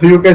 3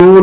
2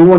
2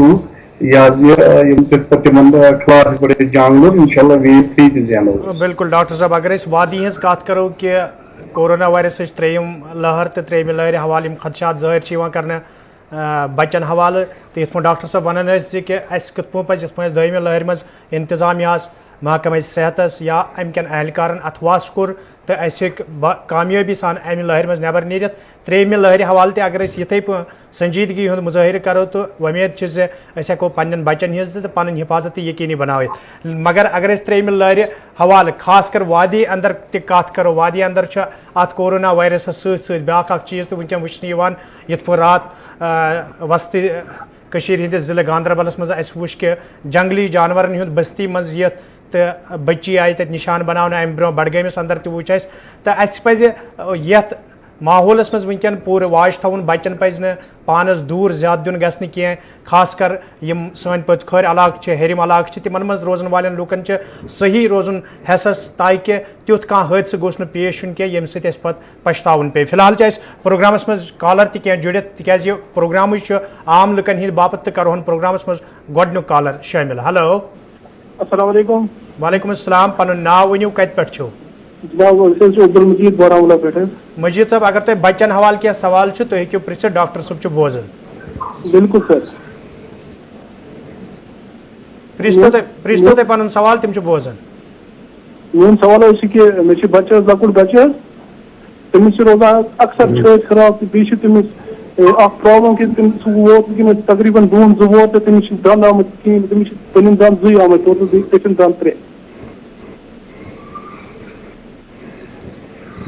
2 تمن خلاف پہ جنگ لوگ انشاءاللہ ویو 3 تہ زینو. بالکل ڈاکٹر صاحب اگر اس وادی ہز کت کرو کہ کورونا وائرس تریم لہر تو تریم لہر حوالہ خدشات ظاہر کرنے بچن حوالہ تو یہ ڈاکٹر صاحب ونان کہ اس کت پہ پہ دویمہ لہر مز انتظامیہ محکمہ صحتس یا ام کن اہلکارن ات واس کور تو اس کامیابی سان امہ لہر مز نبر نیرت تریمہ لہر حوالہ تہ اگر یتھے پہ سنجیدگی ہند مظاہرہ کرو تو امید زِ أسۍ ہٮ۪کو پننٮ۪ن بچن ہٕنٛز تہِ پنٕنۍ حفاظت تہِ یقینی بنٲوِتھ مگر اگر أسۍ ترٛیٚیمہِ لہرِ حوالہ خاص کر وادی اندر تہِ کتھ کرو وادی اندر چھُ اتھ کورونا وائرسس سۭتۍ سۭتۍ بیٛاکھ اکھ چیٖز تہِ وٕنکٮ۪ن وٕچھنہٕ یِوان یِتھ پٲٹھۍ راتھ وسطی کٔشیٖرِ ہٕنٛدِس ضلعہٕ گاندربلس منٛز اَسہِ وٕچھ کہِ جنگلی جانورن ہُنٛد بستی منٛز یِتھ تہٕ بچی آیہِ تتہِ نشان بناونہٕ امہِ برونٛہہ بڈگٲمِس اندر تہِ وٕچھ اَسہِ تہٕ اَسہِ پزِ یتھ ماحولس منٛز وٕنکٮ۪ن پوٗرٕ واچ تھاوُن بچن پزِ نہٕ پانس دوٗر زیادٕ دیُن گژھنہٕ کینٛہہ خاص کر یِم سٲنۍ پٔتۍ کھورِ علاقہٕ چھِ ہیرِم علاقہٕ چھِ تِمن منٛز روزن والٮ۪ن لُکن چھِ صحیح روزُن حیثس تاکہِ تیُتھ کانٛہہ حٲدثہٕ گوٚژھ نہٕ پیش یُن کینٛہہ ییٚمہِ سۭتۍ اَسہِ پتہٕ پچھتاوُن پیٚیہِ فی الحال چھِ اَسہِ پروگرامس منٛز کالر تہِ کینٛہہ جُڑِتھ تِکیازِ یہِ پروگرامٕے چھُ عام لُکن ہٕنٛدِ باپتھ تہٕ کرہون پروگرامس منٛز گۄڈنیُک کالر شٲمِل. ہیلو السلام علیکم. وعلیکم السلام. پنُن ناو ؤنِو کتہِ پٮ۪ٹھ چھِو؟ جناب عبدالمجید بارہمولہ پٮ۪ٹھ. مجید صٲب اگر تۄہہِ بچن حوالہٕ کینٛہہ سوال چھُ تُہۍ ہیٚکِو پرٛژھِتھ ڈاکٹر صٲب چھُ بوزان. بالکل سر. پرٛژھتو تُہۍ پنُن سوال تِم چھِ بوزان. میون سوال اوس یہِ کہِ مےٚ چھُ بچہٕ حظ لۄکُٹ بچہٕ حظ تٔمِس چھِ روزان اکثر چھٲتۍ خراب تہٕ بیٚیہِ چھِ تٔمِس اکھ پرابلم کہِ سُہ ووت وٕنکٮ۪نس تقریٖبن 2 ووت تہٕ تٔمِس چھِ دند آمٕتۍ کِہیٖنۍ تٔمِس چھِ پٔنِم دند 2 آمٕتۍ ٹوٹل بیٚیہِ دٔچھِنۍ دند 3.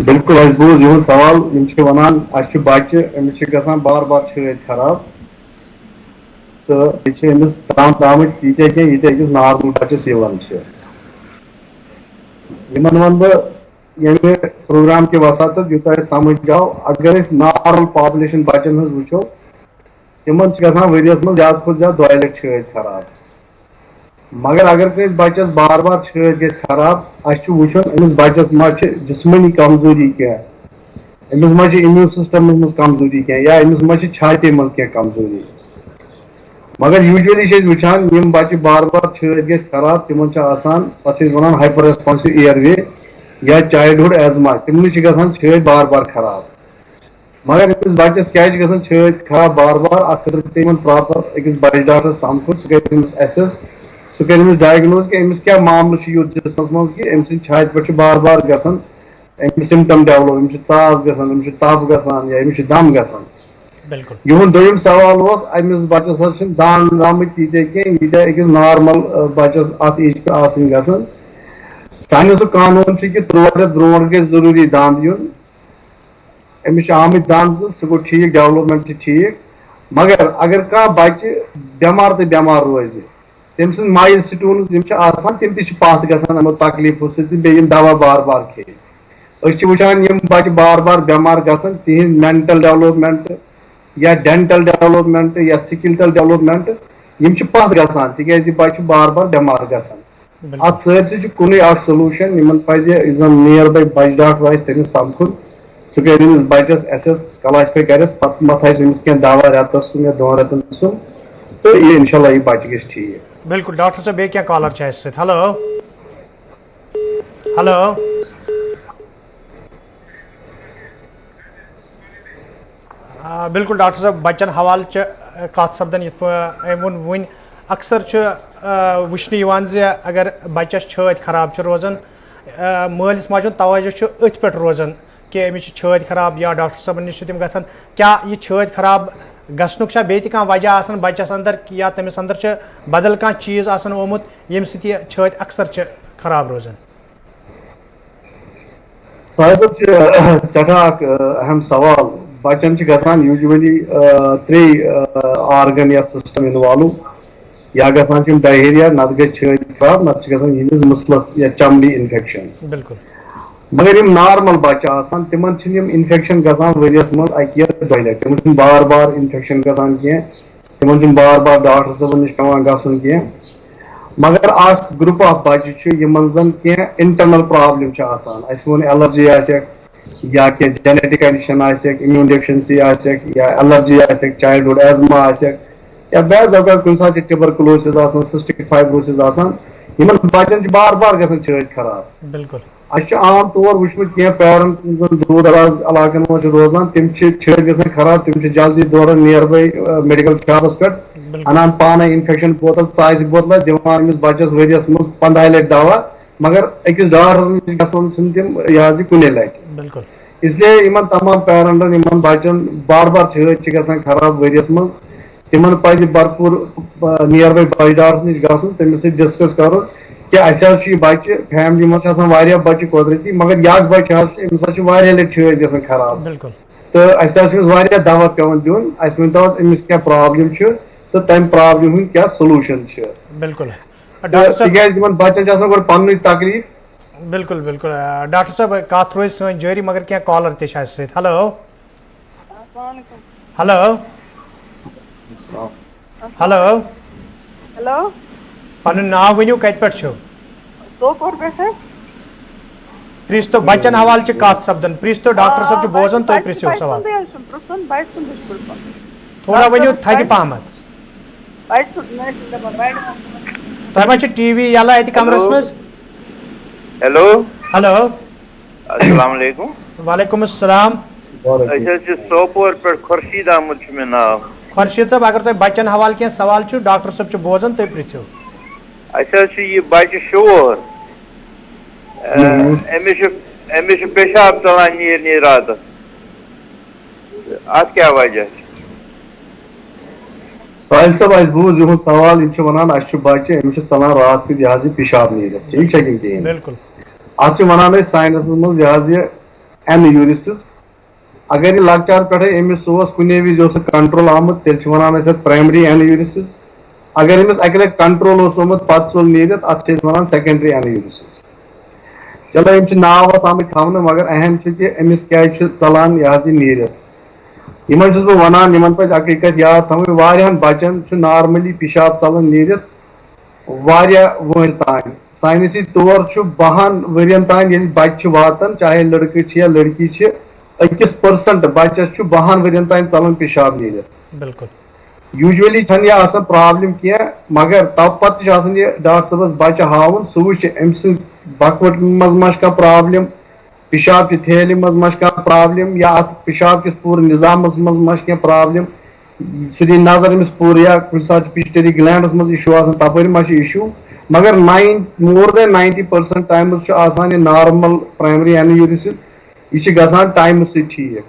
بالکل اَسہِ بوٗز یِہُنٛد سوال یِم چھِ وَنان اَسہِ چھُ بَچہِ أمِس چھِ گژھان بار بار چھٲتۍ خراب تہٕ بیٚیہِ چھِ أمِس دند آمٕتۍ ییٖتیٛاہ کینٛہہ ییٖتیٛاہ أکِس نارمل بَچَس یِوان چھِ. یِمن وَنہٕ بہٕ ییٚمہِ پروگرام کہِ وساتہٕ یوٗتاہ اَسہِ سمجھ آو اگر أسۍ نارمل پاپولیشن بَچن ہٕنٛز وٕچھو تِمن چھِ گژھان ؤریَس منٛز زیادٕ کھۄتہٕ زیادٕ 2 لَٹہِ چھٲتۍ خراب مگر اگر کٲنٛسہِ بَچس بار بار چھٲتۍ گژھِ خراب اَسہِ چھُ وٕچھُن أمِس بَچس ما چھِ جسمٲنی کمزوری کینٛہہ أمِس ما چھِ امیوٗن سسٹمس منٛز کمزوری کینٛہہ یا أمِس ما چھِ چھاتہِ منٛز کینٛہہ کمزوری مگر یوٗجؤلی چھِ أسۍ وٕچھان یِم بَچہِ بار بار چھٲتۍ گژھِ خراب تِمن چھُ آسان پتہٕ چھِ أسۍ وَنان ہایپر ریسپانسو اِیر وے یا چایلڈہُڈ ایزما تِمنٕے چھِ گژھان چھٲتۍ بار بار خراب مگر أمِس بَچس کیازِ چھِ گژھان چھٲتۍ خراب بار بار اَتھ خٲطرٕ چھِ تِمن پراپر أکِس بَچہِ ڈاکٹرس سَمکھُن سُہ کرِ أمِس ایسیس سُہ کرِ أمِس ڈایگنوز کہِ أمِس کیاہ معاملہٕ چھُ یُتھ جسمس منٛز کہِ أمۍ سٕنٛدِ چھاتہِ پٮ۪ٹھ چھُ بار بار گژھان أمِس سِمٹم ڈیولپ أمِس چھُ ژاس گژھان أمِس چھُ تَپھ گژھان یا أمِس چھُ دم گژھان. یِہُنٛد دوٚیِم سوال اوس أمِس بَچس حظ چھِنہٕ دانٛد آمٕتۍ تیٖتیٛاہ کینٛہہ ییٖتیٛاہ أکِس نارمل بَچس اَتھ ایجہِ پٮ۪ٹھ آسٕنۍ گژھان. ساینَسُک قانوٗن چھُ کہِ 3 رٮ۪تھ برونٛٹھ گژھِ ضروٗری دند یُن أمِس چھِ آمٕتۍ دند زٕ سُہ گوٚو ٹھیٖک ڈیولپمنٹ چھِ ٹھیٖک مگر اگر کانٛہہ بَچہِ بٮ۪مار تہٕ بٮ۪مار روزِ تٔمۍ سٕنٛدۍ مایل سٹونز یِم چھِ آسان تِم تہِ چھِ پتھ گژھان یِمو تکلیٖفو سۭتۍ تہٕ بیٚیہِ یِم دوا بار بار کھیٚیہِ أسۍ چھِ وٕچھان یِم بَچہِ بار بار بٮ۪مار گژھان تِہنٛدۍ مینٹل ڈیولپمنٹ یا ڈینٹل ڈیولپمنٹ یا سکلٹل ڈیولپمنٹ یِم چھِ پتھ گژھان تِکیازِ یہِ بَچہِ چھُ بار بار بٮ۪مار گژھان. اتھ سٲرسٕے چھُ کُنُے اکھ سولوٗشن یِمن پزِ یُس زن نِیر باے بچہِ ڈاکٹر آسہِ تٔمِس سمکھُن سُہ کرِ أمِس بچس ایسیس کلاسفاے کرٮ۪س پتہٕ ما تھایس أمِس کینٛہہ دوا رٮ۪تس سُم یا 2 رٮ۪تن سُم تہٕ یہِ انشاءاللہ یہِ بچہِ گژھِ ٹھیٖک. بالکل ڈاکٹر صٲب بیٚیہِ کیٛاہ کالر چھِ اَسہِ سۭتۍ. ہیلو ہیلو بالکل ڈاکٹر صٲب بچن حوالہٕ چھِ کتھ سپدان یِتھ پٲٹھۍ أمۍ ووٚن وُنۍ اکثر چھُ وٕچھنہٕ یِوان زِ اگر بچس چھٲتۍ خراب چھِ روزان مٲلِس ماجہِ ہُنٛد توجہ چھُ أتھۍ پٮ۪ٹھ روزان کہ أمِس چھِ چھٲتۍ خراب یا ڈاکٹر صٲبن نِش چھِ تِم گژھان کیٛاہ یہِ چھٲتۍ خراب گژھنُک چھا بیٚیہِ تہِ کانٛہہ وجہ آسان بچس اندر یا تٔمِس اندر چھِ بدل کانٛہہ چیٖز آسان آمُت ییٚمہِ سۭتۍ یہِ چھٲتۍ اکثر چھِ خراب روزان. ساحل صٲب چھِ سٮ۪ٹھاہ اکھ اہم سوال بچن چھِ گژھان یوٗجؤلی 3 آرگن یا سسٹم اِنوالو یا گژھان چھِ یِم ڈایہیریا نتہٕ گژھِ چھٲتۍ خراب نتہٕ چھِ گژھان یِہنٛدِس مٕسلس یا چمڑی انفیکشن. بالکل مگر یِم نارمل بچہِ آسان تِمن چھِنہٕ یِم انفیکشن گژھان ؤریس منٛز 1 یا 2 لٹہِ تِمن چھُنہٕ بار بار انفیکشن گژھان کینٛہہ تِمن چھُنہٕ بار بار ڈاکٹر صٲبن نِش پیٚوان گژھُن کینٛہہ مگر اکھ گروپ آف بچہِ چھُ یِمن زن کینٛہہ انٹرنل پرابلم چھِ آسان اَسہِ ووٚن ایلرجی آسٮ۪کھ یا کینٛہہ جینیٹک کنڈِشن آسٮ۪کھ امیوٗن ڈیفشنسی آسٮ۪کھ یا ایلرجی آسٮ۪کھ چایلڈہُڈ ایزما آسٮ۪کھ یا بعض اوقات کُنہِ ساتہٕ چھِ ٹیوبرکلوسز آسان سسٹک فائبروسز آسان یِمن بچن چھِ بار بار گژھان چھٲتۍ خراب. بالکل اَسہِ چھُ عام طور وٕچھمُت کینٛہہ پیرنٹ یِم زن دوٗر دراز علاقن منٛز چھِ روزان تِم چھِ چھٲتۍ گژھان خراب تِم چھِ جلدی دوران نِیر باے میڈیکل شاپس پٮ۪ٹھ انان پانے انفیکشن بوتل ژاسہِ بوتلہ دِوان أمِس بچس ؤرِیس منٛز 15 لٹہِ دوا مگر أکِس ڈاکٹرس نِش گژھان چھِنہٕ تِم یہِ حظ یہِ کُنہِ لٹہِ. بالکل اسلیے یِمن تمام پیرنٹن یِمن بچن بار بار چھٲتۍ چھِ گژھان خراب ؤرِیس منٛز تِمن پزِ بھرپوٗر نِیر باے بچہِ ڈاکٹرس نِش گژھُن تٔمِس سۭتۍ ڈسکس کرُن کہ اَسہِ حظ چھُ یہِ بچہِ فیملی منٛز چھِ آسان واریاہ بچہِ قۄدرٔتی مگر یہِ اکھ بچہِ حظ چھُ أمِس حظ چھِ واریاہ لٹہِ چھٲتۍ گژھان خراب تہٕ اَسہِ حظ چھُ أمِس واریاہ دوا پیوان دیُن اَسہِ ؤنۍتو حظ أمِس کیاہ پرابلم چھِ تہٕ تمہِ پرابلم ہُنٛد کیاہ سولوٗشن چھُ. بالکل تِکیازِ یِمن بچن چھِ آسان گۄڈٕ پننُے تکلیٖف. بالکل بالکل ڈاکٹر صٲب کتھ روزِ سٲنۍ جٲری مگر کینٛہہ کالر تہِ چھِ اَسہِ سۭتۍ. ہیلو ہیلو ہیلو ہیلو پنُن ناو ؤنِو کتہِ پٮ۪ٹھ چھِو؟ سوپور پٮ۪ٹھ پرٛژھتو بچن حوالہٕ چھِ کتھ سپدان پرٛژھتو ڈاکٹر صٲب چھُ بوزان تُہۍ پرٛژھِو سوال تھوڑا ؤنِو تھدِ پہمتھ. تۄہہِ ما چھُ ٹی وی یلہٕ اتہِ کمرس منٛز؟ ہیلو ہیلو السلام علیکم. وعلیکم السلام. أسۍ حظ چھِ سوپور پٮ۪ٹھ خورشیٖد احمد چھُ مےٚ ناو. خورشیٖد صٲب اگر تۄہہِ بچن حوالہٕ کینٛہہ سوال چھُ ڈاکٹر صٲب چھُ بوزان تُہۍ پرٛژھِو. اَسہِ حظ چھُ یہِ بچہِ شور أمِس چھُ پیشاب ژلان نیٖرۍ نیٖرۍ راتس اتھ کیٛاہ وجہ چھُ؟ ساحل صٲب اَسہِ بوٗز یِہُنٛد سوال یِم چھِ ونان اَسہِ چھُ بچہِ أمِس چھُ ژلان راتھ کیُتھ یہِ حظ یہِ پِشاب نیٖرِتھ ٹھیٖک چھا کِنہٕ کِہیٖنۍ؟ بالکل اتھ چھِ ونان أسۍ ساینسس منٛز یہِ حظ یہِ اینیوٗرِسس. اگر یہِ لۄکچار پٮ۪ٹھے أمِس اوس کُنے وِزِ اوس کنٹرول آمُت تیٚلہِ چھِ ونان أسۍ اتھ پرایمری اینیوٗرِسس. اگر أمِس اکہِ لٹہِ کنٹرول اوس آمُت پتہٕ ژوٚل نیٖرِتھ اتھ چھِ أسۍ ونان سیکنڈری اینیوٗرِسس. چلو یِم چھِ ناو اتھ آمٕتۍ تھاونہٕ مگر اہم چھُ کہِ أمِس کیازِ چھُ ژلان یہِ حظ یہِ نیٖرِتھ. یِمن چھُس بہٕ ونان یِمن پزِ اکٕے کتھ یاد تھاوٕنۍ واریاہن بچن چھُ نارملی پِشاب ژلان نیٖرِتھ واریاہ وٲنٛسہِ تانۍ. ساینسی طور چھُ 12 ؤرین تانۍ ییٚلہِ بچہِ چھِ واتان چاہے لڑکہٕ چھِ یا لڑکی چھِ 1% بچس چھُ 12 ؤرین تانۍ ژلان پِشاب نیٖرِتھ. بالکل یوٗجؤلی چھنہٕ یہِ آسان پرابلم کینٛہہ مگر تَوٕ پتہٕ چھُ آسان یہِ ڈاکٹر صٲبس بچہِ ہاوُن سُہ وٕچھِ أمۍ سٕنٛز بکوٹ منٛز ما چھِ کانٛہہ پرابلم پِشاب چہِ تھیلہِ منٛز ما چھِ کانٛہہ پرابلم یا اتھ پِشاب کِس پوٗرٕ نظامس منٛز ما چھِ کینٛہہ پرابلم سُہ دِیہِ نظر أمِس پوٗرٕ یا کُنہِ ساتہٕ چھُ پِچٹری گلینڈس منٛز اِشوٗ آسان تپٲرۍ ما چھُ اِشوٗ مگر مور دین 90% ٹایمٕز چھُ آسان یہِ نارمل پرایمری اینیوٗرِسس یہِ چھِ گژھان ٹایمہٕ سۭتۍ ٹھیٖک.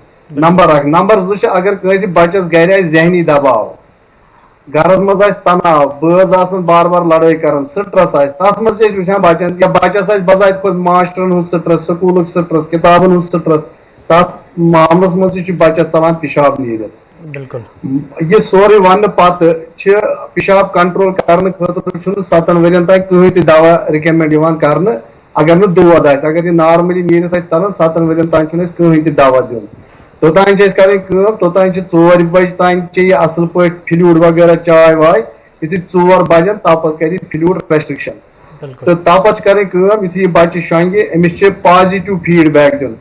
نمبر 1 نمبر 2 چھِ اگر کٲنٛسہِ بچس گرِ آسہِ ذہنی دباو گرس منٛز آسہِ تناو بٲژ آسان بار بار لڑٲے کران سٹرس آسہِ تتھ منٛز چھِ أسۍ وٕچھان بچن یا بچس آسہِ بذات خۄد ماسٹرن ہُنٛد سٹرس سکوٗلُک سٹرس کِتابن ہُنٛد سٹرس تتھ معاملس منٛز تہِ چھُ بچس ژلان پِشاب نیٖرِتھ. بالکل یہِ سورُے وننہٕ پتہٕ چھِ پِشاب کنٹرول کرنہٕ خٲطرٕ چھُنہٕ 7 ؤرین تانۍ کٕہٕنۍ تہِ دوا رِکمنڈ یِوان کرنہٕ اگر نہٕ دود آسہِ اگر یہِ نارملی نیٖرِتھ آسہِ ژلان 7 ؤرین تانۍ چھُنہٕ اَسہِ کٕہٕنۍ تہِ دوا دیُن. توٚتانۍ چھِ أسۍ کرٕنۍ کٲم توٚتانۍ چھِ 4 بجہِ تانۍ چیٚیہِ یہِ اصل پٲٹھۍ فلوٗڈ وغیرہ چاے واے یُتھُے 4 بجن تَو پتہٕ کرِ یہِ فلوٗڈ ریسٹرکشن تہٕ تَو پتہٕ چھِ کرٕنۍ کٲم یُتھُے یہِ بچہِ شۄنگہِ أمِس چھِ پازِٹِو فیٖڈ بیک دیُن.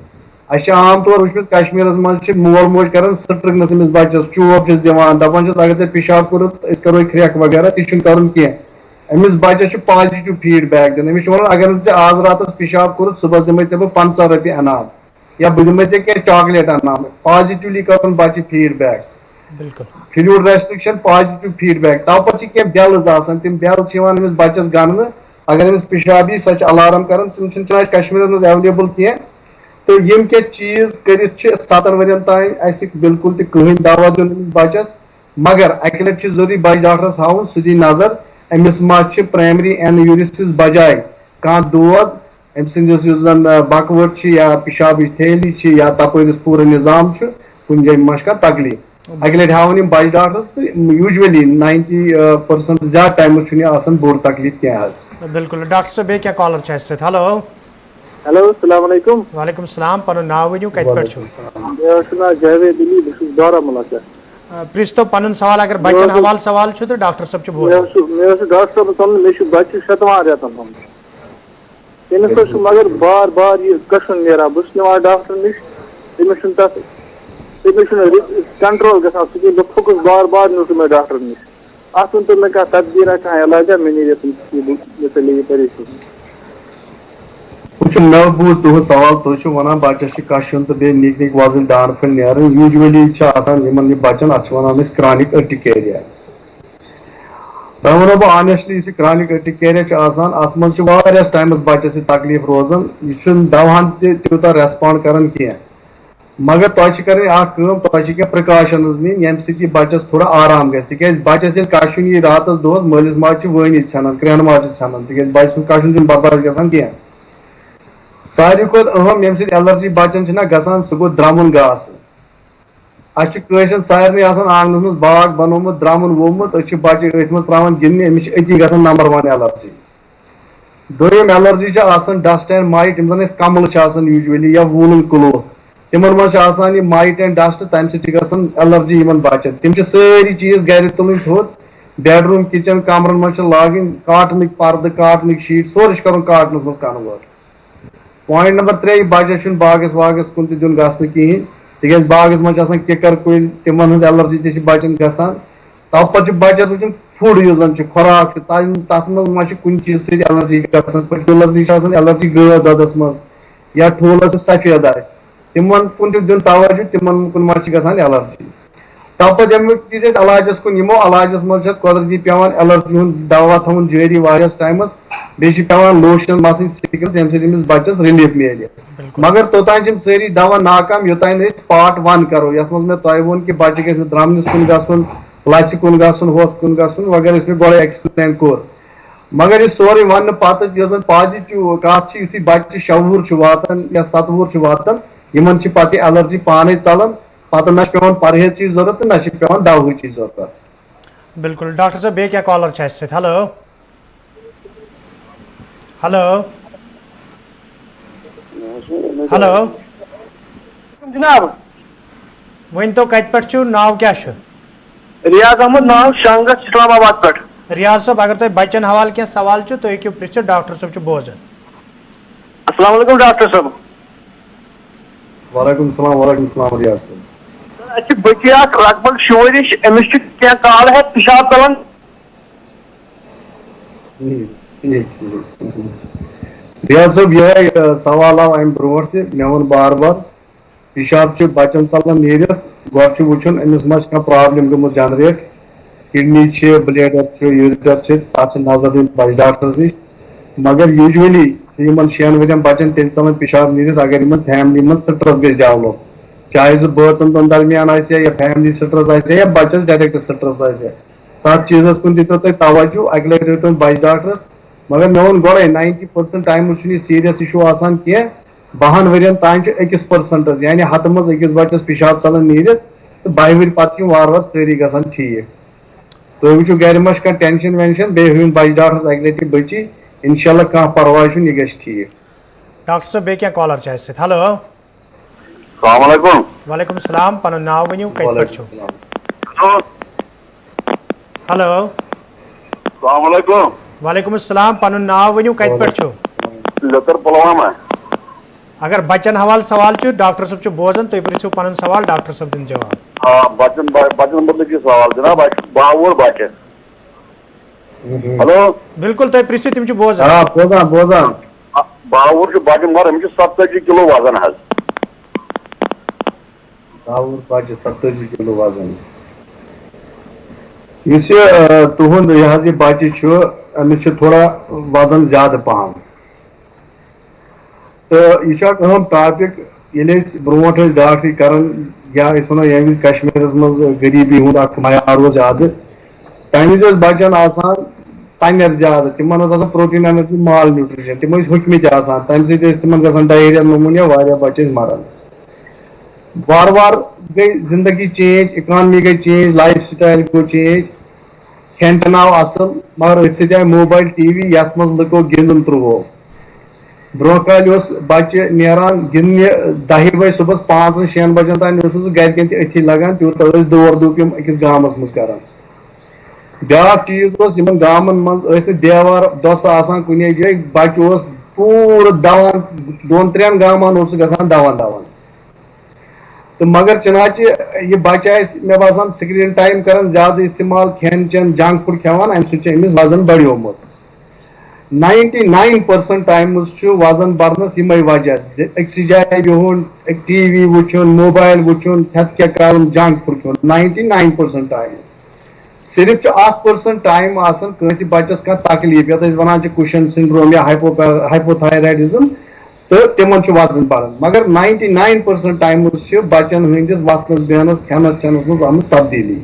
اَسہِ چھِ عام طور وٕچھمٕژ کشمیٖرس منٛز چھِ مول موج کران سٹرگنس أمِس بچس چوب چھِس دِوان دپان چھِس اگر ژےٚ پِشاب کوٚرُتھ أسۍ کرو کھرٛٮ۪کھ وغیرہ تہِ چھُنہٕ کرُن کینٛہہ أمِس بچس چھُ پازِٹِو فیٖڈ بیک دیُن أمِس چھُ ونُن اگر نہٕ ژےٚ آز راتس پِشاب کوٚرُتھ صبحس دِمے ژےٚ بہٕ 50 رۄپیہِ انعام یا بہٕ دِمے ژےٚ کینٛہہ چاکلیٹ انعام پازِٹِولی کرُن بچہِ feedback fluid restriction positive feedback. تَو پتہٕ چھِ کینٛہہ بیلٕز آسان تِم بیل چھِ یِوان أمِس بچس گنٛڈنہٕ اگر أمِس پِشاب یی سۄ چھِ الارم کران تِم چھِنہٕ اَسہِ کشمیٖرس منٛز ایویلیبٕل کینٛہہ تہٕ یِم کینٛہہ چیٖز کٔرِتھ چھِ 7 ؤرین تانۍ اَسہِ بالکل تہِ کٕہٕنۍ دوا دیُن أمِس بچس مگر اکہِ لٹہِ چھُ ضروٗری بچہِ ڈاکٹرس ہاوُن سُہ دِیہِ نظر أمِس ما چھِ پرایمری اینیوٗرِسس بجاے کانٛہہ دود أمۍ سٕنٛدِس یُس زن بکوٹ چھِ یا پِشابٕچ تھیلی چھِ یا تپٲرِس پوٗرٕ نظام چھُ کُنہِ جایہِ ما چھُ کانٛہہ تکلیٖف اکہِ لٹہِ ہاوُن یِم بچہِ ڈاکٹرس تہٕ یوٗجؤلی 90% زیادٕ ٹایمس چھُنہٕ یہِ آسان بوٚڑ تکلیٖف کینٛہہ حظ. بالکل ڈاکٹر صٲب بیٚیہِ کیٛاہ کالر چھِ اَسہِ سۭتۍ. ہیلو ہیلو السلام علیکم. وعلیکم السلام پنُن ناو ؤنِو کتہِ پٮ۪ٹھ چھِو؟ مےٚ چھُ ناو جاوید علی بہٕ چھُس بارہمولہ پٮ۪ٹھ. پرٛژھتو پنُن سوال اگر بچن حوالہٕ سوال چھُ تہٕ ڈاکٹر صٲب چھُ بوزان. مےٚ اوس ڈاکٹر صٲبس وَنُن مےٚ چھُ بچہِ 7 رٮ۪تن ہُنٛد تٔمِس حظ چھُ مگر بار بار یہِ کشُن نیران بہٕ چھُس نِوان ڈاکٹر نِش تٔمِس چھُنہٕ کنٹرول گژھان سُہ کینٛہہ بہٕ پھُکُس بار بار نیوٗ سُہ مےٚ ڈاکٹر نِش آسن تو میں تدبیر علاجہ میں نہیں پریشانی وچھو مے بوز تہد سوال تھی ونان بچس کشن تو بیٚیہِ نِکۍ نِکۍ وزن دانہٕ پھٔلۍ نیران یوٗجؤلی آسان یمن یہ بچن اتھ ونان أسۍ کرانک أرٹِکیریا تۄہہِ ونو بہٕ آنیسٹلی یُس یہِ کرانک أرٹِکیریا چھُ آسان اتھ منٛز چھُ واریاہس ٹایمس بچس یہِ تکلیف روزان یہِ چھُنہٕ دواہن تہِ تیوٗتاہ ریسپونڈ کران کینٛہہ مگر تۄہہِ چھِ کرٕنۍ اکھ کٲم تۄہہِ چھِ کینٛہہ پرکاشنز نِنۍ ییٚمہِ سۭتۍ یہِ بچس تھوڑا آرام گژھِ تِکیازِ بچس ییٚلہِ کشُن یی راتس دۄہس مٲلِس ماجہِ چھِ وٲنِتھ ژھٮ۪نان کرٛٮ۪ہن ماجہِ چھِ ژھٮ۪نان تِکیازِ بچہِ سُنٛد کشُن چھُنہٕ برداش گژھان کینٛہہ ساروی کھۄتہٕ اہم ییٚمہِ سۭتۍ ایلرجی بچن چھِنہ گژھان سُہ گوٚو درٛمُن گاسہٕ اَسہِ چھُ کٲشرٮ۪ن سارنٕے آسان آنٛگنس منٛز باغ بنومُت درٛمُن ووٚمُت أسۍ چھِ بچہِ أتھۍ منٛز ترٛاوان گِنٛدنہِ أمِس چھِ أتی گژھان نمبر 1 ایلرجی دوٚیِم ایلرجی چھِ آسان ڈسٹ اینڈ مایٹ یِم زن أسۍ کملہٕ چھِ آسان یوٗجؤلی یا ووٗلن کلوتھ تِمن منٛز چھِ آسان یہِ مایٹ اینڈ ڈسٹ تمہِ سۭتۍ چھِ گژھان ایلرجی یِمن بچن تِم چھِ سٲری چیٖز گرِ تُلٕنۍ تھوٚد بیڈ روٗم کچن کمرن منٛز چھِ لاگٕنۍ کاٹنٕکۍ پردٕ کاٹنٕکۍ شیٖٹ سورُے چھُ کرُن کاٹنس منٛز کنوٲرٹ پویِنٹ نمبر 3 بچس چھُنہٕ باغس واغس کُن تہِ دیُن گژھنہٕ کِہینۍ تِکیازِ باغس منٛز چھِ آسان کِکر کُلۍ تِمن ہٕنٛز ایلرجی تہِ چھِ بچن گژھان تَوٕ پتہٕ چھُ بچس وٕچھُن فُڈ یُس زن چھُ خوراک چھُ تتھ منٛز ما چھِ کُنہِ چیٖز سۭتۍ ایلرجی گژھان پٔٹِکیوٗلرلی چھِ آسان ایلرجی گٲو دۄدس منٛز یا ٹھوٗلس یُس سفید آسہِ تِمن کُن چھُ دیُن توجہ تِمن کُن ما چھِ گژھان ایلرجی تَوٕ پتہٕ ییٚمہِ وِزِ أسۍ علاجس کُن یِمو علاجس منٛز چھِ قۄدرتی پیٚوان ایلرجی ہُنٛد دوا تھاوُن جٲری واریاہس ٹایمس بیٚیہِ چھِ پیٚوان لوشن متھٕنۍ سِکِنس ییٚمہِ سۭتۍ أمِس بچس رِلیٖف میلہِ مگر توٚتانۍ چھِ سٲری دوا ناکام یوٚتانۍ أسۍ پارٹ 1 کرو یتھ منٛز مےٚ تۄہہِ ووٚن کہِ بچہِ گژھِ نہٕ درٛمنِس کُن گژھُن لژھِ کُن گژھُن ہۄتھ کُن گژھُن وغیرہ یُس مےٚ گۄڈے ایکسپلین کوٚر مگر یہِ سورُے وننہٕ پتہٕ یۄس زن پازِٹِو کتھ چھِ یُتھُے بچہِ 6 وُہُر چھُ واتان یا 7 وُہُر چھُ واتان یِمن چھِ پتہٕ ایلرجی پانے ژلان پتہٕ نہ چھِ پیٚوان پرہیزچی ضروٗرت تہٕ نہ چھِ پیٚوان دوہٕچی ضروٗرت بالکل ڈاکٹر صٲب بیٚیہِ کیٛاہ کالر چھِ اَسہِ سۭتۍ ہیلو ہیلو ہیلو جناب ؤنۍتو کتہِ پٮ۪ٹھ چھُو ناو کیٛاہ چھُ ریاض احمد ناو شانگس اسلام آباد پٮ۪ٹھ ریاض صٲب اگر تۄہہِ بچن حوالہٕ کینٛہہ سوال چھُ تُہۍ ہیٚکِو پرٛژھِتھ ڈاکٹر صٲب چھُ بوزان السلام علیکم ڈاکٹر صٲب وعلیکم السلام ریاض صٲب اَسہِ چھِ بٔچی اکھ لگ بگ 7 ؤرِش أمِس چھُ کینٛہہ کال ہٮ۪تھ پِشاب ژلان ریاض صٲب یِہے سوال آو امہِ برونٛٹھ تہِ مےٚ ووٚن بار بار پِشاب چھُ بچن ژلان نیٖرِتھ گۄڈٕ چھُ وٕچھُن أمِس ما چھِ کانٛہہ پرابلِم گٔمٕژ جنریٹ کِڈنی چھِ بلیڈر چھُ یوٗرِٹر چھِ تتھ چھِ نظر دِنۍ بچہِ ڈاکٹرس نِش مگر یوٗجؤلی چھِ یِمن 6 ؤرین بچن تیٚلہِ ژلان پِشاب نیٖرِتھ اگر یِمن فیملی منٛز سٹرس گژھِ ڈیولپ چاہے سُہ بٲژن دۄن درمیان آسہِ ہا یا فیملی سٹرس آسہِ ہا یا بچس ڈایریکٹ سٹرس آسہِ ہا تتھ چیٖزس کُن دِتو تُہۍ توجہ اکہِ لٹہِ رٔٹۍتون بچہِ ڈاکٹرس مگر مےٚ ووٚن گۄڈے 90% ٹایمہٕ چھُنہٕ یہِ سیٖریس اِشوٗ آسان کینٛہہ 12 ؤرین تانۍ چھُ 1% یعنی 100 منٛز أکِس بچس پِشاب ژلان نیٖرِتھ تہٕ 2 ؤری پتہٕ چھِ یِم وارٕ وارٕ سٲری گژھان ٹھیٖک تُہۍ وٕچھِو گرِ ما چھِ کانٛہہ ٹینشن وینشن بیٚیہِ ہٲوِن بچہِ ڈاکٹرس اکہِ لٹہِ بٔچی انشاء اللہ کانٛہہ پرواے چھُنہٕ یہِ گژھِ ٹھیٖک ڈاکٹر صٲب بیٚیہِ کیٛاہ کالر چھِ اَسہِ سۭتۍ ہیلو السلام علیکم وعلیکم السلام پنُن ناو ؤنِو کتہِ پٮ۪ٹھ چھُو ہیلو السلام علیکم وعلیکم السلام پنُن ناو ؤنِو کتہِ پٮ۪ٹھ چھُو لٔکٕر پُلوامہ اگر بچن حوالہٕ سوال چھُ ڈاکٹر صٲب چھُ بوزان تُہۍ پرٛژھِو پنُن سوال ڈاکٹر صٲب دِنۍ جواب بچن متعلق یہ سوال جناب اَسہِ چھُ 12 وُہُر بچہِ ہلو بالکل تُہۍ پرٛژھِو تِم چھِ بوزان بوزان 12 وُہُر چھُ بچہِ مگر أمِس چھُ 87 کِلوٗ وزن حظ بچہِ 87 کِلوٗ وزن یُس یہِ تُہُنٛد یہِ حظ یہِ بچہِ چھُ أمِس چھُ تھوڑا وزن زیادٕ پہم تہٕ یہِ چھُ اکھ اہم ٹاپِک ییٚلہِ أسۍ برونٛٹھ ٲسۍ ڈاکٹری کران یا أسۍ وَنو ییٚمہِ وِزِ کشمیٖرس منٛز غریٖبی ہُنٛد اکھ معیار اوس زیادٕ تمہِ وِزِ ٲسۍ بچن آسان تنٮ۪ر زیادٕ تِمن ٲس آسان پروٹیٖن اینرجی مال نیوٗٹرِشن تِم ٲسۍ ہوٚکھمٕتۍ آسان تمہِ سۭتۍ ٲسۍ تِمن گژھان ڈہیریا نموٗنیا واریاہ بچہِ ٲسۍ مران وارٕ وارٕ گٔے زندگی چینج اِکانمی گٔے چینج لایف سٹایل گوٚو چینج کھٮ۪ن چٮ۪ن آو اصٕل مگر أتھۍ سۭتۍ آیہِ موبایل ٹی وی یتھ منٛز لُکو گِنٛدُن ترٛوو برونٛہہ کالہِ اوس بچہِ نیران گِنٛدنہِ 10 بجہِ صبحس 5-6 بجن تانۍ اوس نہٕ سُہ گرِکٮ۪ن تہِ أتھی لگان تیوٗتاہ ٲسۍ دور دُک یِم أکِس گامس منٛز کران بیاکھ چیٖز اوس یِمن گامن منٛز ٲسۍ نہٕ دیوار دۄسہٕ آسان کُنی جایہِ بچہِ اوس پوٗرٕ دوان 2-3 گامن اوس سُہ گژھان دوان تو مگر چنانچہ یہ بچہ مے باسان سکرین ٹائم کران زیادہ استعمال کھین چین جنک فوڈ کھیوان امہ سۭتۍ چھُ أمِس وزن بڑیومُت 99% ٹایمز وزن برنس یمے وجہ أکسی جائے بہن ٹی وی وچھن موبائل وچھن ہتھ کیا کرن جنک فوڈ کھیون 99% ٹائم صرف 1% ٹائم آسان کٲنٛسہِ بچس کانٛہہ تکلیف یتھ أسۍ ونان چھِ کُشن سنڈروم یا ہائپوتھائرائڈزم تو تمن وزن بڑھان مگر 99% ٹایمز بچن ہندس وتھنس بیہنس کھینس چینس مز آمٕژ تبدیلی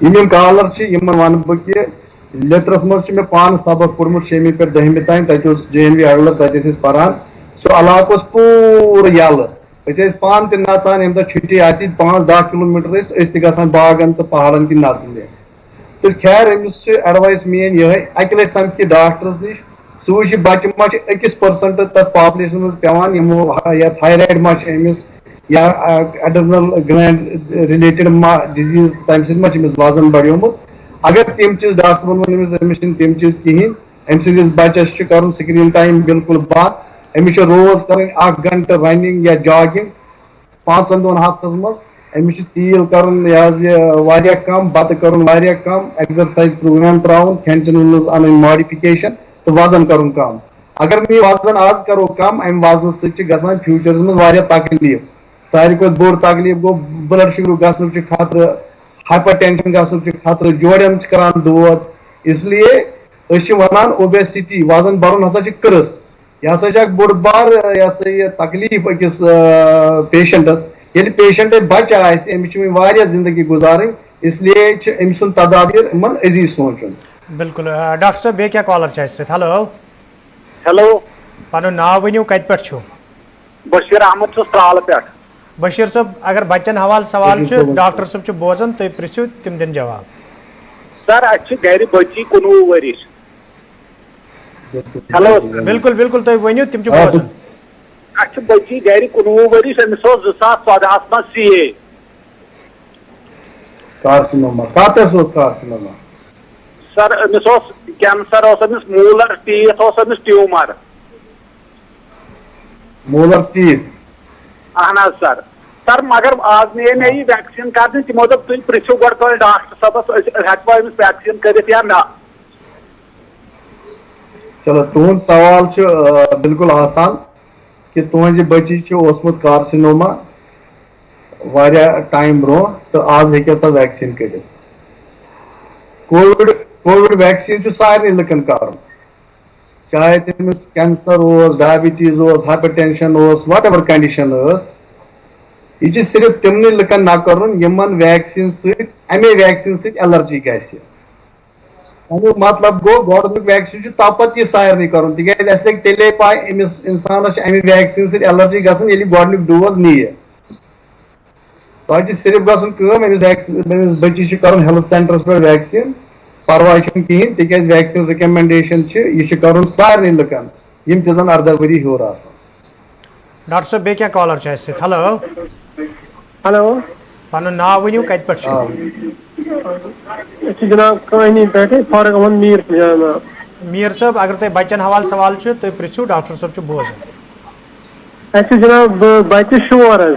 یم کالر یمن ون بہ کہ لترس مز مے پان سبق پورمت 6ویں پہ 10ویں تام تتہ JNV اڈلر تتہ پران سہ علاقہ پورٕ یلہٕ أسۍ پان تہ نژان یم دہ چھٹی آسی 5-10 کلومیٹر تہ گژھان باغن تو پہاڑن کن نژنہِ تو خیر امس ایڈوائس مین یہ اکہ لٹہِ سمکھِ ڈاکٹرس نش سہ وچھ بچہ ما 1% تک پاپولیشن مز پیوان یمو یا تھایرایڈ ما امس یا ایڈرنل گلینڈ ریلیٹڈ ما ڈیزیز تمہ سۭتۍ ما امس وزن بڑیومُت اگر تم چیز ڈاکٹر صٲبن امس تم چیز کہین ام سندس بچس کرن سکرین ٹائم بالکل بند امس روز کرن 1 گھنٹہ رننگ یا جاگنگ 5 دۄہن ہفتس مز امس تیل کرن یہ کم بتہ کرن کم ایگزرسائز پروگرام تراؤن کھین چین مز ان ماڈیفکیشن تو وزن کرن کم اگر نہ وزن آز کرو کم ام وزن سۭتۍ گژھان فیوچرس مز تکلیف ساروی کھۄتہٕ بوٚڑ تکلیف گوٚو بلڈ شُگر گژھنُک خطرٕ ہائپر ٹینشن گژھنُک خطرٕ جوڑن کران دود اس لیے أسۍ چھِ ونان اوبیسٹی وزن بڑھُن ہسا چھِ قرض یہ ہسا چھِ اکھ بوٚڑ بار یہ تکلیف أکِس پیشنٹس ییٚلہِ پیشنٹ بچہ آسہِ أمِس چھِ وۄنۍ واریاہ زندگی گزارٕنۍ اس لیے چھِ أمۍ سُنٛد تدابیر یِمن عزیز سونچُن بالکل ڈاکٹر صٲب بیٚیہِ کیٛاہ کالر چھِ اَسہِ سۭتۍ ہیلو ہیلو پنُن ناو ؤنِو کتہِ پٮ۪ٹھ چھُو بشیر احمد چھُس ترالہٕ پٮ۪ٹھ بشیر صٲب اگر بچن حوالہٕ سوال چھُ ڈاکٹر صٲب چھُ بوزان تُہۍ پرژھِو تِم دِن جواب سر اَسہِ چھِ گرِ بچی 19 ؤرِش ہیلو بالکل بالکل تُہۍ ؤنِو تِم چھِ بوزان اَسہِ چھِ بچی گرِ 19 ؤرِش أمِس اوس 2014 منٛز CA کارسِنوما کتس اوس کارسِنوما سر أمِس اوس کینسر اوس أمِس موٗلر ٹیٖتھ اوس أمِس ٹیوٗمر مولر ٹیٖتھ اہن حظ سر مگر آز نِیے مےٚ یہِ ویکسیٖن کرنہِ تِمو دوٚپ تُہۍ پرژھِو گۄڈٕ تۄہہِ ڈاکٹر صٲبس ہٮ۪کوا أمِس ویکسیٖن کٔرِتھ یا نہ چلو تُہُنٛد سوال چھُ بالکل آسان کہ تُہنٛزِ بچی چھُ اوسمُت کارسِنوما واریاہ ٹایم برونٛہہ تہٕ آز ہیٚکہِ سۄ ویکسیٖن کٔرِتھ کووِڈ ویکسیٖن چھُ سارنٕے لُکن کرُن چاہے تٔمِس کینسر اوس ڈایبٹیٖز اوس ہائپر ٹینشن اوس وٹ ایور کنڈیشن ٲس یہ چھُ صرف تِمنٕے لُکن نہ کرُن یِمن ویکسیٖن سۭتۍ امے ویکسیٖن سۭتۍ ایلرجی گژھِ امیُک مطلب گوٚو گۄڈنیُک ویکسیٖن چھُ تپت یہِ سارنٕے کرُن تِکیازِ اَسہِ لگہِ تیٚلے پاے أمِس انسانس چھِ امہِ ویکسیٖن سۭتۍ ایلرجی گژھان ییٚلہِ گۄڈنیُک ڈوز نِیہِ تۄہہِ چھِ صرف گژھُن کٲم أمِس بچی چھُ کرُن ہیلتھ سینٹرس پٮ۪ٹھ ویکسیٖن پرواے چھُنہٕ کِہینۍ تِکیازِ ویکسیٖن رِکمنڈیشن چھِ یہِ چھُ کرُن سارنٕے لُکن یِم تہِ زن 18 ؤری ہیوٚر آسان ڈاکٹر صٲب بیٚیہِ کیٛاہ کالر چھُ اَسہِ سۭتۍ ہیلو ہیلو پنُن ناو ؤنِو کتہِ پٮ۪ٹھ چھُو أسۍ چھِ جناب کٲنی پٮ۪ٹھٕے فاروق احمد میٖر ناو میٖر صٲب اگر تۄہہِ بچن حوالہٕ سوال چھُ تُہۍ پرژھِو ڈاکٹر صٲب چھُ بوزان اَسہِ چھِ جناب بچہِ شور حظ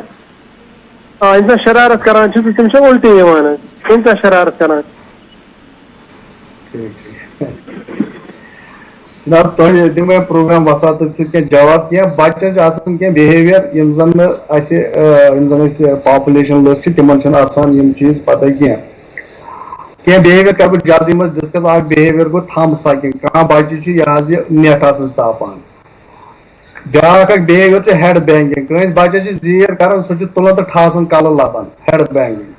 آ ییٚمہِ ساتہٕ شرارت کران چھِ تہٕ تٔمِس چھِ اُلٹی یِوان حظ کۭژاہ شرارت کران جناب تۄہہِ دِمہٕ بہٕ پروگرام وساتہٕ سۭتۍ کینٛہہ جواب کینٛہہ بچن چھِ آسان کینٛہہ بِہیویر یِم زن نہٕ اَسہِ یِم زن أسۍ پاپولیشن لُکھ چھِ تِمن چھُنہٕ آسان یِم چیٖز پتہ کینٛہہ بِہیویر کرٕ بہٕ جلدی منٛز ڈسکس اکھ بِہیویر گوٚو تھم سکنگ کانٛہہ بچہِ چھُ یہِ حظ یہِ نٮ۪ٹ آسان ژاپان بیاکھ اکھ بِہیویر چھُ ہیڈ بینگنگ کٲنٛسہِ بچس چھِ زیٖر کران سُہ چھُ تُلان تہٕ ٹھاسان کلہٕ لبان ہیڈ بینگنگ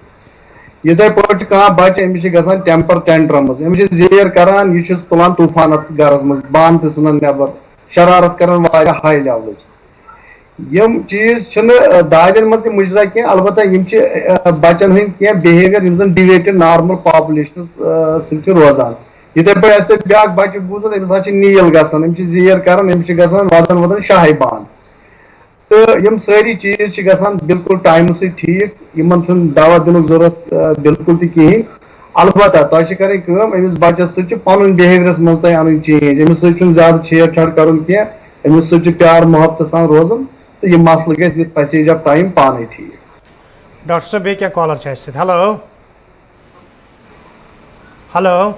یِتھے پٲٹھۍ چھُ کانٛہہ بچہِ أمِس چھِ گژھان ٹیمپر ٹینٹرمز أمِس چھِ زیر کران یہِ چھُس تُلان طوٗفان اتھ گرس منٛز بانہٕ تہِ ژھٕنان نٮ۪بر شرارت کران واریاہ ہاے لیولٕچ یِم چیٖز چھِنہٕ دادٮ۪ن منٛز تہِ مُجرا کینٛہہ البتہ یِم چھِ بچن ہٕنٛدۍ کینٛہہ بِہیویر یِم زن ڈِویٹِڈ نارمل پاپولیشنس سۭتۍ چھِ روزان یِتھے پٲٹھۍ آسہِ تۄہہِ بیاکھ بچہِ بوٗزمُت أمِس حظ چھِ نیٖل گژھان أمِس چھِ زیر کران أمِس چھِ گژھان ودان شاہے بان تہٕ یِم سٲری چیٖز چھِ گژھان بالکل ٹایمہٕ سۭتۍ ٹھیٖک یِمن چھُنہٕ دوا دِنُک ضروٗرت بالکل تہِ کِہینۍ البتہ تۄہہِ چھِ کرٕنۍ کٲم أمِس بچس سۭتۍ چھُ پنُن بِہیویرس منٛز تۄہہِ اَنٕنۍ چینج أمِس سۭتۍ چھُنہٕ زیادٕ چھیڑ چھاڑ کرُن کینٛہہ أمِس سۭتۍ چھُ پیار محبتہٕ سان روزُن تہٕ یہِ مسلہٕ گژھِ وِتھ پیسیج آف ٹایم پانے ٹھیٖک ڈاکٹر صاحب بیٚیہِ کیٚنٛہہ کالر چھِ اَسہِ سۭتۍ ہیلو ہیلو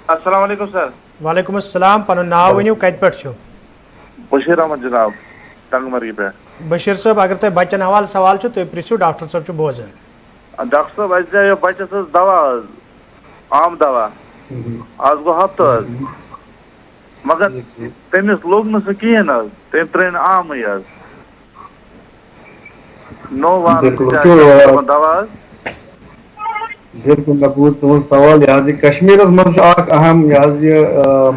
السلام علیکم سر. وعلیکم السلام پنُن ناو ؤنِو کَتہِ پٮ۪ٹھ چھُو بشیر احمد جناب ٹنگ مرگی پہ. بشیٖر صٲب اگر تۄہہِ بَچن حوالہٕ سوال چھُ تُہۍ پرٛژھِو ڈاکٹر صٲب چھُ بوزان. ڈاکٹر صٲب اَسہِ دِژے بچس حظ دوا حظ عام دوا آز گوٚو ہفتہٕ حظ مگر تٔمِس لوٚگ نہٕ سُہ کِہیٖنۍ حظ تٔمۍ ترٛٲے نہٕ عامٕے حظ نو وار دوا حظ. بالکل مےٚ بوٗز تُہُنٛد سوال یہِ حظ یہِ کشمیٖرس منٛز چھُ اکھ اہم یہِ حظ یہِ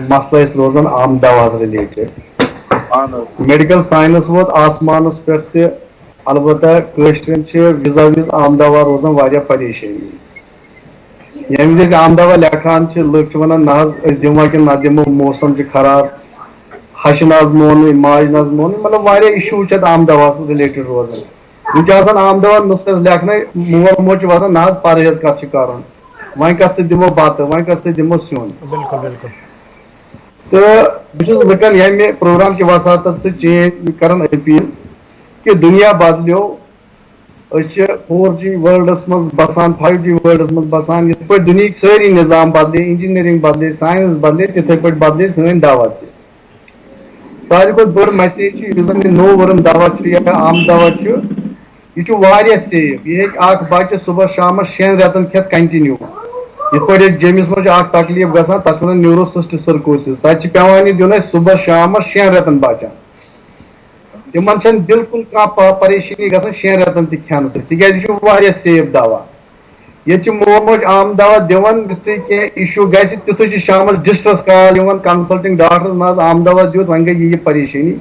مسلہٕ اَسہِ روزان عام دواہس رِلیٹِڈ. اہن حظ میڈیکل ساینس ووت آسمانس پٮ۪ٹھ تہِ البتہ کٲشرٮ۪ن چھِ وِزا وِز عام دوا روزان واریاہ پریشٲنی. ییٚمہِ وِزِ أسۍ عام دوا لیکھان چھِ لُکھ چھِ ونان نہ حظ أسۍ دِموا کِنہٕ نہ دِمو موسم چھُ خراب ہشہِ نہ حظ مونٕے ماجہِ نہ حظ مونٕے مطلب واریاہ اِشوٗ چھِ اتھ عام دواہس رِلیٹِڈ روزان. وۄنۍ چھِ آسان عام دوا نُسخس لیکھنے مول موج چھُ وَنان نہ حظ پرہیز کتھ چھُ کرُن وۄنۍ کتھ سۭتۍ دِمو بتہٕ وۄنۍ کتھ سۭتۍ دِمو سیُن. بِلکُل بِلکُل تہٕ بہٕ چھُس لُکن ییٚمہِ پروگرام کہِ وساطت سۭتۍ چینج کران أپیٖل کہِ دُنیا بدلیو أسۍ چھِ 4G وٲلڈس منٛز بسان 5G وٲلڈس منٛز بسان یِتھ پٲٹھۍ دُنہِکۍ سٲری نظام بدلے انجیٖنیرنگ بدلے ساینس بدلے تِتھٕے پٲٹھۍ بدلے سٲنۍ دوا تہِ. ساروی کھۄتہٕ بٔڑ میسیج چھِ یُس زن یہِ نوٚو ؤرٕم دوا چھُ یا عام دوا چھُ یہِ چھُ واریاہ سیف یہِ ہیٚکہِ اکھ بچہِ صبحس شامس 6 رٮ۪تن کھٮ۪تھ کنٹِنیو. یِتھ پٲٹھۍ أسۍ جیٚمِس منٛز چھُ اکھ تکلیٖف گژھان تتھ وَنان نیوروسسٹ سرکوسِس تتہِ چھُ پیوان یہِ دیُن اَسہِ صبحس شامس 6 رٮ۪تن بچن. تِمن چھنہٕ بالکُل کانٛہہ پریشٲنی گژھان 6 رٮ۪تن تہِ کھٮ۪نہٕ سۭتۍ تِکیازِ یہِ چھُ واریاہ سیف دوا. ییٚتہِ چھِ مول موج عام دوا دِوان یُتھُے کینٛہہ اِشوٗ گژھِ تِتھُے چھُ شامس ڈسٹرس کال یِوان کنسلٹنگ ڈاکٹرس نہ حظ عام دوا دیُت وۄنۍ گٔے یہِ پریشٲنی.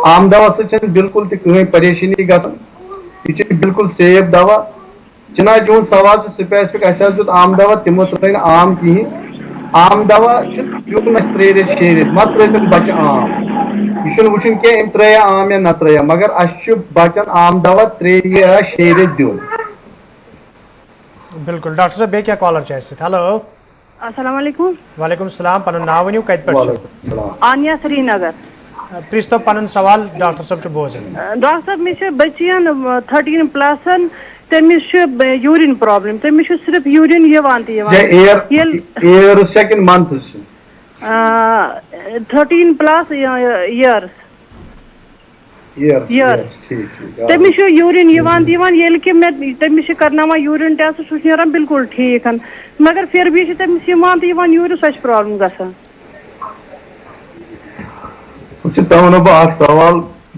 عام دوا سۭتۍ چھنہٕ بالکل تہِ کٕہٕنۍ پریشٲنی گژھان یہِ چھُ بالکل سیف دوا. جِناب چون سوال چھُ سپیسفک اَسہِ حظ دیُت عام دوا تِمو ترٛٲے نہٕ عام کِہینۍ. عام دوا چھُ دیُن اَسہِ 3 رٮ۪تھ 6 رٮ۪تھ مہ ترٛٲوتن بچہِ عام یہِ چھُنہٕ وٕچھُن کینٛہہ أمۍ ترٛٲیا عام یا نہ ترٛٲیا مگر اَسہِ چھُ بچن عام دوا 3 یا 6 رٮ۪تھ دیُن. بِلکُل ڈاکٹر صٲب بیٚیہِ کیٚنٛہہ کالر چھِ اَسہِ سۭتۍ ہیلو السلام علیکم. وعلیکم السلام پنُن ناو ؤنِو کَتہِ پٮ۪ٹھ چھُو آنیا سری نگر. پرٛژھتو پنُن سوال ڈاکٹر صٲب چھُ بوزان. ڈاکٹر صٲب مےٚ چھِ بٔچِیَن 13 پٕلسن تٔمِس چھُ یوٗریٖن پرٛابلِم تٔمِس چھُ صرف یوٗریٖن یِوان تہِ یِوان ایئرٕس چھا کِنہٕ منتھٕز چھِ 13 پٕلس یِیٲرٕس تٔمِس چھُ یوٗریٖن یِوان تہِ یِوان ییٚلہِ کہِ مےٚ تٔمِس چھِ کرناوان یوٗریٖن ٹیسٹ سُہ چھُ نیران بالکل ٹھیٖک مگر پھر بھی چھِ تٔمِس یِوان تہِ یِوان یوٗریٖن سۄ چھِ پرٛابلِم گژھان. وٕچھِو تۄہہِ وَنو بہٕ اکھ سوال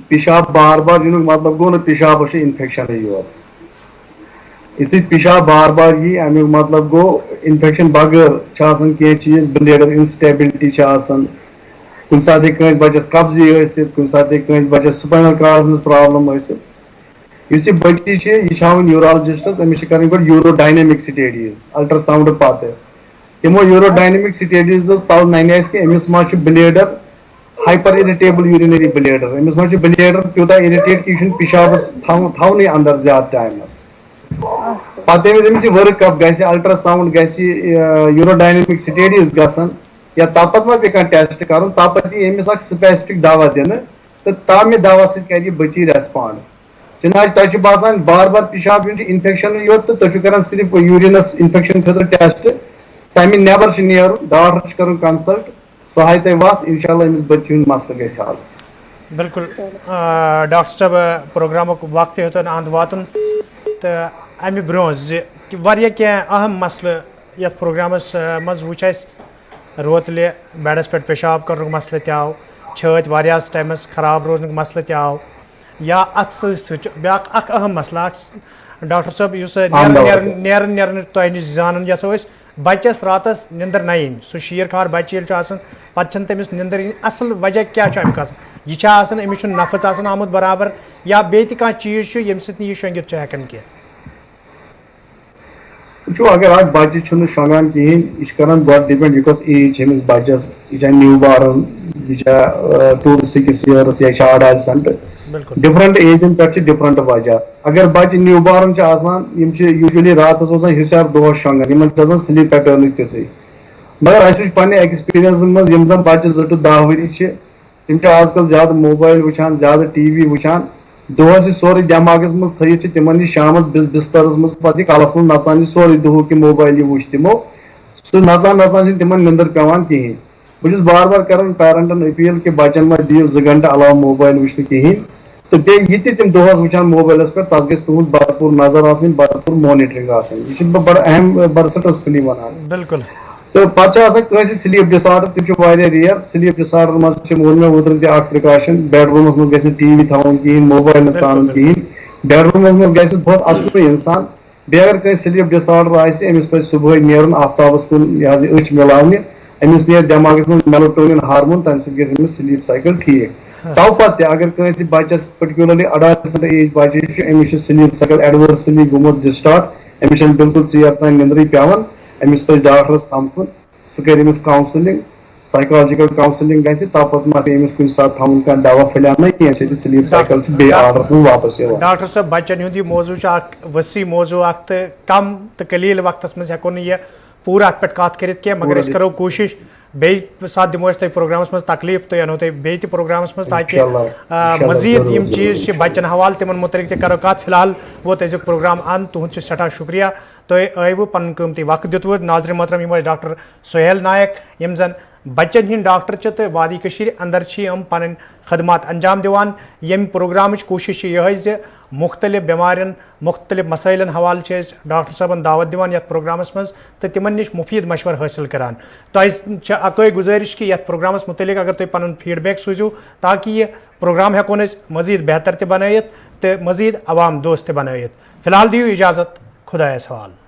پِشاب بار بار یِنُک مطلب گوٚو نہٕ پِشابس چھُ اِنفیکشنٕے یوت. یُتھُے پِشاب بار بار یی اَمیُک مطلب گوٚو اِنفیکشن بغٲر چھِ آسان کینٛہہ چیٖز بلیڈر اِنسٹیبلٹی چھِ آسان کُنہِ ساتہٕ ہیٚکہِ کٲنٛسہِ بچس قبضی ٲسِتھ کُنہِ ساتہٕ ہیٚکہِ کٲنٛسہِ بچس سپاینل کاڈس منٛز پرابلم ٲسِتھ. یُس یہِ بٔچی چھِ یہِ چھِ ہاوٕنۍ یوٗرالجسٹس أمِس چھِ کرٕنۍ گۄڈٕ یوٗرو ڈاینمک سٹیڈیٖز الٹرا ساوُنڈ پتہٕ تِمو یوٗرو ڈاینمک سٹیڈیٖزو تل ننہِ اَسہِ کہِ أمِس ما چھُ بلیڈر ہایپر اِرِٹیبل یوٗرِنری بلیڈر أمِس ما چھُ بلیڈر تیوٗتاہ اِرِٹیٹ کہِ یہِ چھُنہٕ پِشابس تھاونٕے اندر زیادٕ ٹایمس. پتہٕ ییٚمہِ وِزِ أمِس یہِ ؤرٕک اپ گژھِ الٹرا ساوُنڈ گژھِ یوٗرو ڈاینمک سٹیڈیٖز گژھن یا تپتھ ما پیٚیہِ کانٛہہ ٹیسٹ کرُن تپتھ یی أمِس اکھ سپیسفک دوا دِنہٕ تہٕ تامہِ دوا سۭتۍ کرِ یہِ بٔچی ریسپانڈ. جِناب تۄہہِ چھُ باسان بار بار پِشاب یُن چھُ انفیکشنٕے یوت تہٕ تُہۍ چھِو کران صرف یوٗریٖنس انفیکشن خٲطرٕ ٹیسٹ تمہِ نٮ۪بر چھُ نیرُن ڈاکٹر چھُ کرُن کنسلٹ سُہ ہایہِ تۄہہِ وتھ انشاء اللہ أمِس بٔچی ہُنٛد مسلہٕ گژھِ حل. بِلکُل ڈاکٹر صٲب پروگرامُک وقت ہیوٚتُن اَنٛد واتُن تہٕ اَمہِ برونٛہہ زِ واریاہ کینٛہہ اہم مسلہٕ یَتھ پروگرامس منٛز وٕچھ اَسہِ روتلہِ بیڈس پٮ۪ٹھ پیشاب کرنُک مسلہٕ تہِ آو چھٲتۍ واریاہس ٹایمس خراب روزنُک مسلہٕ تہِ آو یا اتھ سۭتۍ سۭتۍ چھُ بیٛاکھ اکھ اہم مسلہٕ اکھ ڈاکٹر صٲب یُس نیران تۄہہِ نِش زانُن یژھو أسۍ بچس راتس نِندٕر نہ یِنۍ سُہ شیٖر کھار بچہِ ییٚلہِ چھُ آسان پتہٕ چھنہٕ تٔمِس نِندٕر یِنۍ اصل وجہ کیٛاہ چھُ امیُک آسان یہِ چھا آسان أمِس چھُنہٕ نفژ آسان آمُت برابر یا بیٚیہِ تہِ کانٛہہ چیٖز چھُ ییٚمہِ سۭتۍ نہٕ یہِ شۄنٛگِتھ چھُ ہٮ۪کان کینٛہہ. وٕچھو اگر اکھ بچہِ چھُنہٕ شۄنٛگان کِہینۍ یہِ چھُ کران گۄڈٕ ڈِپینڈ یہِ کۄس ایج چھِ أمِس بچس یہِ چھا نیوٗ بارن یہِ چھا 2 to 6 years یا چھِ اڈالسنٹ ڈِفرنٹ ایجن پٮ۪ٹھ چھِ ڈِفرنٹ وجہ. اگر بچہِ نیوٗ بارن چھِ آسان یِم چھِ یوٗجؤلی راتس روزان حِساب دۄہس شۄنٛگان یِمن چھِ آسان سِلیٖپ پیٹٲرنٕکۍ تِتھُے مگر اَسہِ وٕچھ پننہِ ایٚکٕسپیٖرینسس منٛز یِم زن بچہِ 2 to 10 ؤری چھِ تِم چھِ آز کل زیادٕ موبایل وٕچھان زیادٕ ٹی وی وٕچھان دہس سوری دماغس مز تھیت تمن یہ شامس بسترس مز پتہ کالس مز نژان سوری دہک یہ موبائل یہ وچ تمو سہ نژان نژان تمن نندر پیوان کہین بہت بار بار کران پیرنٹن اپیل کہ بچن ما دیو 2 گھنٹہ علاوہ موبائل وچن کہین تو بیٚیہِ یہ تم دہس وچان موبائلس پہ تتھ گژھِ تہذ بھرپور نظر آسن بھرپور مانیٹرنگ آسن یہ بڑا اہم بڑا سٹرسفلی ونان بالکل تو پتہ کٲنٛسہِ سلیپ ڈس آرڈر تم واریاہ ریئر سلیپ ڈس آرڈر مز وون مےٚ اوترٕ تہِ اکھ پرکاشن بیڈ رومس مز گژھِ ٹی وی تھاوُن کہین موبائل نہٕ ژانُن کہین بیڈ رومس مز گژھِ بہت اصل انسان بیٚیہِ اگر کٲنٛسہِ سلیپ ڈس آرڈر آسہِ أمِس پزِ صبحٲے نیرُن آفتابس کُن یہِ حظ یہِ أچھ مِلاونہِ أمِس نیرِ دٮ۪ماغس منٛز میلٹونین ہارمون تمہِ سۭتۍ گژھِ أمِس سلیپ سایکل ٹھیٖک تو پتہٕ تہِ اگر کٲنٛسہِ بچس پٔٹِکیوٗلرلی اڈالسنٹ ایج بچہِ چھُ أمِس چھُ سلیپ سایکل ایڈورسلی گوٚمُت ڈسٹارٹ أمِس چھنہٕ بالکل ژیر تام نندرٕے پیوان أمِس پزِ ڈاکٹرس سمکھُن سُہ کرِ أمِس کاونسلنگ سائیکالجیکل کاؤنسلنگ گژھِ تاپت ما أمِس کُنہِ ساتہٕ تھاوُن کانٛہہ دوا پھٔلیٛانہ کینٛہہ ییٚمہِ سۭتۍ سلیپ سایکل چھُ بیٚیہِ آرڈرس منٛز واپس یِوان ڈاکٹر صٲب بچن ہُنٛد یہِ موضوع چھُ اکھ وسیع موضوع اکھ تہٕ کم تہٕ قلیٖل وقتس منٛز ہٮ۪کو نہٕ یہِ پوٗرٕ اتھ پٮ۪ٹھ کتھ کٔرِتھ کینٛہہ مگر أسۍ کرو کوٗشش بیٚیہِ ساتہٕ دِمو أسۍ تۄہہِ پروگرامس منٛز تکلیٖف تُہۍ انو تۄہہِ بیٚیہِ تہِ پروگرامس منٛز تاکہِ مزیٖد یِم چیٖز چھِ بچن حوالہٕ تِمن متعلق تہِ کرو کتھ فی الحال ووت أزیُک پروگرام اند تُہُنٛد چھُ سٮ۪ٹھاہ شُکریہ تُہۍ ٲیوٕ پنُن قۭمتی وقت دِتوٕ ناظرین محترم یِم ٲسۍ ڈاکٹر سہیل نایک یِم زن بچن ہٕنٛدۍ ڈاکٹر چھِ تہٕ وادی کٔشیٖرِ انٛدر چھِ یِم پنٕنۍ خدمات انجام دِوان ییٚمہِ پروگرامٕچ کوٗشش چھِ یِہوٚے زِ مختلف بٮ۪مارٮ۪ن مختلف مسٲیلن حوالہٕ چھِ أسۍ ڈاکٹر صٲبن دعوت دِوان یتھ پروگرامس منٛز تہٕ تِمن نِش مُفیٖد مشور حٲصِل کران تۄہہِ چھِ اکٲے گُزٲرِش کہِ یتھ پروگرامس متعلق اگر تُہۍ پنُن فیٖڈ بیک سوٗزِو تاکہِ یہِ پروگرام ہٮ۪کون أسۍ مزیٖد بہتر تہِ بنٲیِتھ تہٕ مزیٖد عوام دوست تہِ بنٲیِتھ فی الحال دِیِو اجازت خۄدایس حوالہٕ